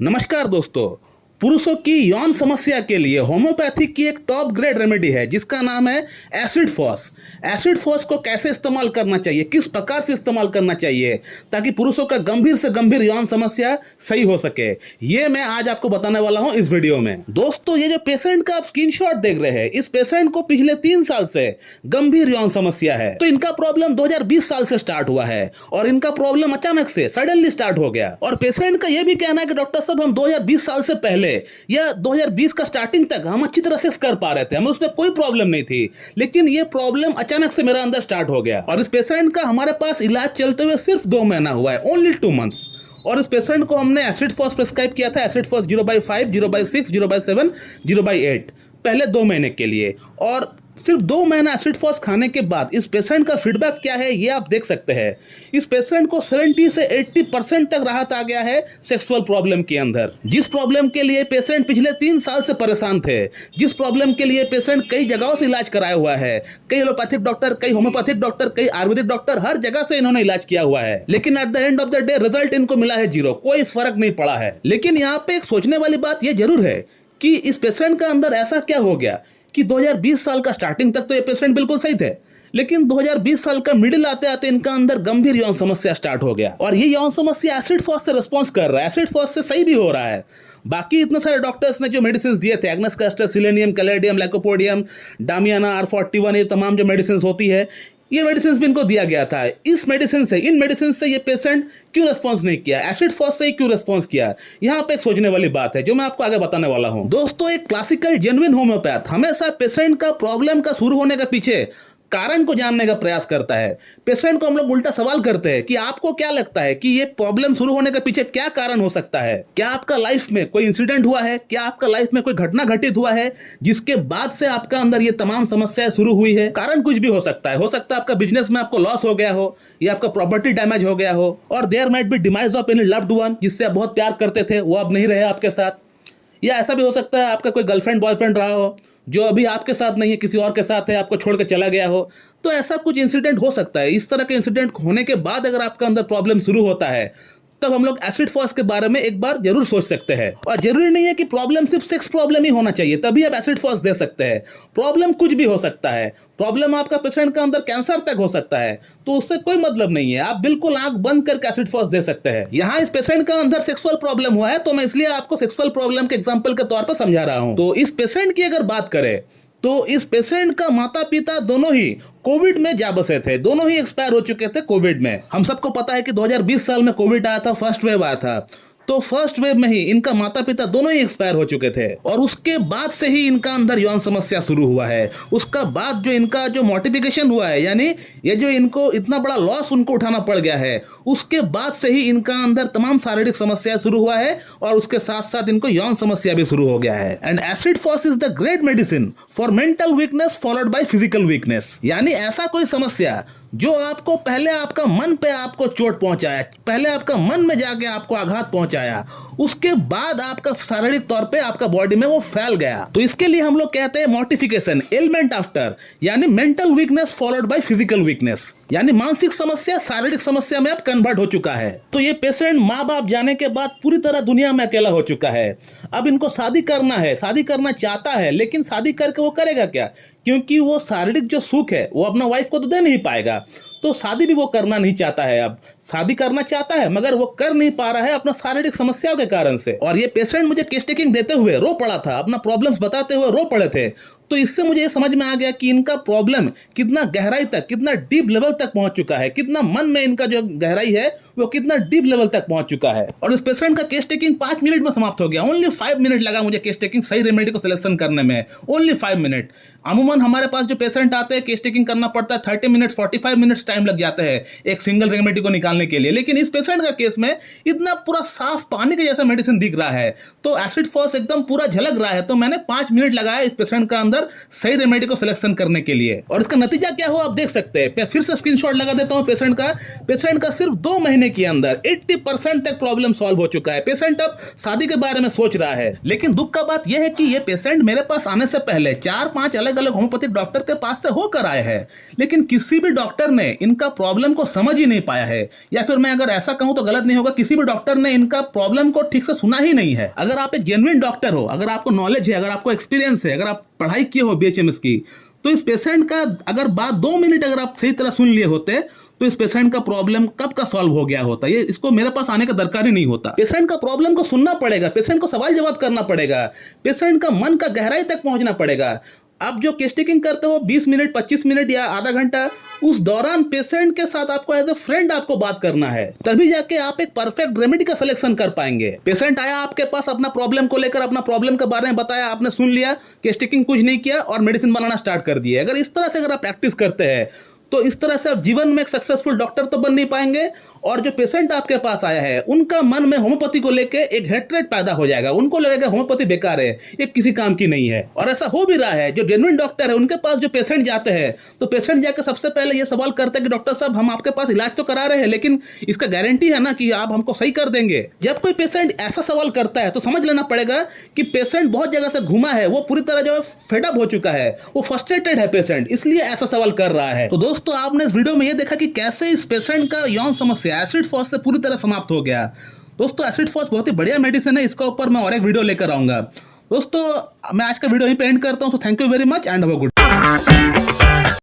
नमस्कार दोस्तों। पुरुषों की यौन समस्या के लिए होम्योपैथी की एक टॉप ग्रेड रेमेडी है जिसका नाम है एसिड फॉस। एसिड फॉस को कैसे इस्तेमाल करना चाहिए, किस प्रकार से इस्तेमाल करना चाहिए ताकि पुरुषों का गंभीर से गंभीर यौन समस्या सही हो सके, ये मैं आज आपको बताने वाला हूं इस वीडियो में। दोस्तों, ये जो पेशेंट का आप स्क्रीनशॉट देख रहे हैं, इस पेशेंट को पिछले 3 साल से गंभीर यौन समस्या है। तो इनका प्रॉब्लम 2020 साल से स्टार्ट हुआ है और इनका प्रॉब्लम अचानक से सडनली स्टार्ट हो गया। और पेशेंट का यह भी कहना है कि डॉक्टर साहब, हम 2020 साल से पहले या 2020 का स्टार्टिंग तक हम अच्छी तरह से कर पा रहे थे, हमें उसमें कोई प्रॉब्लम नहीं थी, लेकिन ये प्रॉब्लम अचानक से मेरे अंदर स्टार्ट हो गया। और इस पेशेंट का हमारे पास इलाज चलते हुए सिर्फ 2 महीना हुआ है, ओनली 2 मंथ्स। और इस पेशेंट को हमने एसिड फॉस प्रिस्क्राइब किया था, एसिड फॉस 0/5, 0/6, 0/7, 0/8 पहले 2 महीने के लिए। और सिर्फ 2 महीना एसिड फॉस खाने के बाद इस पेशेंट का फीडबैक क्या है ये आप देख सकते हैं। इस पेशेंट को 70 से 80% तक राहत आ गया है सेक्सुअल प्रॉब्लम के अंदर। जिस प्रॉब्लम के लिए पेशेंट पिछले 3 साल से परेशान थे, जिस प्रॉब्लम के लिए पेशेंट कई जगहों से इलाज कराया हुआ है, कई एलोपैथिक डॉक्टर, कई होम्योपैथिक डॉक्टर, कई आयुर्वेदिक डॉक्टर, हर जगह से इन्होंने इलाज किया हुआ है, लेकिन at the end of the day result इनको मिला है 0, कोई फर्क नहीं पड़ा है। लेकिन यहाँ पे एक सोचने वाली बात यह जरूर है कि इस पेशेंट का अंदर ऐसा क्या हो गया कि 2020 साल का स्टार्टिंग तक तो ये पेशेंट बिल्कुल सही थे, लेकिन 2020 साल का मिडिल आते आते इनका अंदर गंभीर यौन समस्या स्टार्ट हो गया। और ये यौन समस्या एसिड फॉस से रिस्पॉन्स कर रहा है, एसिड फॉस से सही भी हो रहा है। बाकी इतने सारे डॉक्टर्स ने जो मेडिसिन दिए थे, agnus castus, selenium, caladium, lycopodium, damiana, R41, ये तमाम जो मेडिसिन होती है, ये मेडिसिन भी इनको दिया गया था। इन मेडिसिन से ये पेशेंट क्यों रिस्पॉन्स नहीं किया, एसिड फॉस से ही क्यों रिस्पॉन्स किया? यहाँ पे एक सोचने वाली बात है जो मैं आपको आगे बताने वाला हूँ। दोस्तों, एक क्लासिकल जेन्युइन होम्योपैथ हमेशा पेशेंट का प्रॉब्लम का शुरू होने के पीछे कारण को जानने का प्रयास करता है। पेशेंट को हम लोग उल्टा सवाल करते हैं कि आपको क्या लगता है कि ये प्रॉब्लम शुरू होने के पीछे क्या कारण हो सकता है? क्या आपका लाइफ में कोई इंसिडेंट हुआ है? क्या आपका लाइफ में कोई घटना घटित हुआ है जिसके बाद से आपका अंदर ये तमाम समस्याएं शुरू हुई है? कारण कुछ भी हो सकता है आपका बिजनेस में आपको लॉस हो गया हो, या आपका प्रॉपर्टी डैमेज हो गया हो, और there might be demise of any loved one जिससे आप बहुत प्यार करते थे, वो अब नहीं रहे आपके साथ। या ऐसा भी हो सकता है आपका कोई गर्लफ्रेंड बॉयफ्रेंड रहा हो जो अभी आपके साथ नहीं है, किसी और के साथ है, आपको छोड़ के चला गया हो। तो ऐसा कुछ इंसिडेंट हो सकता है। इस तरह के इंसिडेंट होने के बाद अगर आपका अंदर प्रॉब्लम शुरू होता है, तब हम लोग एसिड फॉस के बारे में एक बार जरूर सोच सकते हैं। और जरूरी नहीं है कि प्रॉब्लम सिर्फ सेक्स प्रॉब्लम ही होना चाहिए तभी आप एसिड फॉस दे सकते हैं। प्रॉब्लम कुछ भी हो सकता है। प्रॉब्लम आपका पेशेंट का अंदर कैंसर तक हो सकता है, तो उससे कोई मतलब नहीं है, आप बिल्कुल आंख बंद करके एसिड फॉस दे सकते हैं। यहाँ इस पेशेंट का अंदर सेक्सुअल प्रॉब्लम हुआ है, तो मैं इसलिए आपको सेक्सुअल प्रॉब्लम के एग्जाम्पल के तौर पर समझा रहा हूँ। तो इस पेशेंट की अगर बात करें तो इस पेशेंट का माता पिता दोनों ही कोविड में जा बसे थे, दोनों ही एक्सपायर हो चुके थे कोविड में। हम सबको पता है कि 2020 साल में कोविड आया था, फर्स्ट वेव आया था, तो फर्स्ट वेव में ही इनका माता पिता दोनों ही एक्सपायर हो चुके थे। और उसके बाद से ही इनका अंदर यौन समस्या शुरू हुआ है। उसका बाद जो इनका जो मॉर्टिफिकेशन हुआ है, यानी ये जो इनको इतना बड़ा लॉस उनको उठाना पड़ गया है, उसके बाद से ही इनका अंदर तमाम शारीरिक समस्या शुरू हुआ है और उसके साथ साथ इनको यौन समस्या भी शुरू हो गया है। And acid phos is the great medicine for mental weakness followed by physical weakness. यानी ऐसा कोई समस्या जो आपको पहले आपका मन पे आपको चोट पहुंचाया, पहले आपका मन में जाके आपको आघात पहुंचाया, उसके बाद आपका शारीरिक तौर पे आपका बॉडी में वो फैल गया, तो इसके लिए हम लोग कहते हैं मॉर्टिफिकेशन, एलिमेंट आफ्टर, यानी mental weakness followed by physical weakness, यानी मानसिक समस्या शारीरिक समस्या में अब कन्वर्ट हो चुका है। तो ये पेशेंट माँ बाप जाने के बाद पूरी तरह दुनिया में अकेला हो चुका है। अब इनको शादी करना है, शादी करना चाहता है, लेकिन शादी करके वो करेगा क्या? क्योंकि वो शारीरिक जो सुख है वो अपना वाइफ को तो दे नहीं पाएगा, तो शादी भी वो करना नहीं चाहता है। अब शादी करना चाहता है मगर वो कर नहीं पा रहा है अपना शारीरिक समस्याओं के कारण से। और ये पेशेंट मुझे केस टेकिंग देते हुए रो पड़ा था, अपना प्रॉब्लम्स बताते हुए रो पड़े थे। तो इससे मुझे ये समझ में आ गया कि इनका प्रॉब्लम कितना गहराई तक, कितना डीप लेवल तक पहुंच चुका है, कितना मन में इनका जो गहराई है वो कितना डीप लेवल तक पहुंच चुका है। और इस पेशेंट का केस टेकिंग 5 मिनट में समाप्त हो गया। ओनली 5 मिनट लगा मुझे केस टेकिंग सही रेमेडी को सिलेक्शन करने में, ओनली 5 मिनट। अमूमन हमारे पास जो पेशेंट आते हैं केस टेकिंग करना पड़ता है 30 मिनट 45 मिनट्स टाइम लग जाते हैं एक सिंगल रेमेडी को निकालने के लिए। लेकिन इस पेशेंट का केस में इतना पूरा साफ पानी के जैसा मेडिसिन दिख रहा है, तो एसिड फॉस एकदम पूरा झलक रहा है। तो मैंने 5 मिनट लगाया इस पेशेंट का अंदर अंदर सही रेमेडी को सिलेक्शन करने के लिए। और इसका नतीजा क्या हो आप देख सकते हैं। मैं फिर से स्क्रीनशॉट लगा देता हूं पेशेंट का सिर्फ 2 महीने के अंदर 80% तक प्रॉब्लम सॉल्व हो चुका है। पेशेंट अब शादी के बारे में सोच रहा है। लेकिन दुख का बात यह है कि ये पेशेंट मेरे पास आने से पहले 4-5 अलग अलग होम्योपैथिक डॉक्टर के पास से होकर आए हैं, लेकिन किसी भी डॉक्टर ने इनका प्रॉब्लम को समझ ही नहीं पाया है, या फिर मैं अगर ऐसा कहूं तो गलत नहीं होगा, किसी भी डॉक्टर ने इनका प्रॉब्लम को ठीक से सुना ही नहीं है। अगर आप एक जेन्युइन डॉक्टर हो, अगर आपको नॉलेज है, अगर आपको एक्सपीरियंस है, अगर आप पढ़ाई किए हो BHMS की, तो इस पेशेंट का अगर बात 2 मिनट अगर आप सही तरह सुन लिए होते तो इस पेशेंट का प्रॉब्लम कब का सॉल्व हो गया होता। ये इसको मेरे पास आने का दरकार ही नहीं होता। पेशेंट का प्रॉब्लम को सुनना पड़ेगा, पेशेंट को सवाल जवाब करना पड़ेगा, पेशेंट का मन का गहराई तक पहुंचना पड़ेगा। आप जो केस टेकिंग करते हो 20 मिनट 25 मिनट या आधा घंटा, उस दौरान पेशेंट के साथ आपको एज ए फ्रेंड आपको बात करना है, तभी जाके आप एक परफेक्ट रेमेडी का सिलेक्शन कर पाएंगे। पेशेंट आया आपके पास अपना प्रॉब्लम को लेकर, अपना प्रॉब्लम के बारे में बताया, आपने सुन लिया, केस टेकिंग कुछ नहीं किया और मेडिसिन बनाना स्टार्ट कर दिए। अगर इस तरह से अगर आप प्रैक्टिस करते हैं तो इस तरह से आप जीवन में एक सक्सेसफुल डॉक्टर तो बन नहीं पाएंगे, और जो पेशेंट आपके पास आया है उनका मन में होम्योपैथी को लेके एक हेट्रेड पैदा हो जाएगा। उनको लगेगा होम्योपैथी बेकार है, ये किसी काम की नहीं है। और ऐसा हो भी रहा है। जो जेन्युइन डॉक्टर है उनके पास जो पेशेंट जाते हैं तो पेशेंट जाकर सबसे पहले ये सवाल करते हैं कि डॉक्टर साहब हम आपके पास इलाज तो करा रहे हैं, लेकिन इसका गारंटी है ना कि आप हमको सही कर देंगे। जब कोई पेशेंट ऐसा सवाल करता है तो समझ लेना पड़ेगा कि पेशेंट बहुत जगह से घूमा है, वो पूरी तरह जो है फेडअप हो चुका है, वो फ्रस्ट्रेटेड है पेशेंट, इसलिए ऐसा सवाल कर रहा है। तो दोस्तों आपने इस वीडियो में ये देखा कि कैसे इस पेशेंट का यौन समस्या एसिड फॉस से पूरी तरह समाप्त हो गया। दोस्तों एसिड फॉस बहुत ही बढ़िया मेडिसिन है, इसका ऊपर मैं और एक वीडियो लेकर आऊंगा। दोस्तों मैं आज का वीडियो यहीं पे एंड करता हूं। So thank you very much and have a good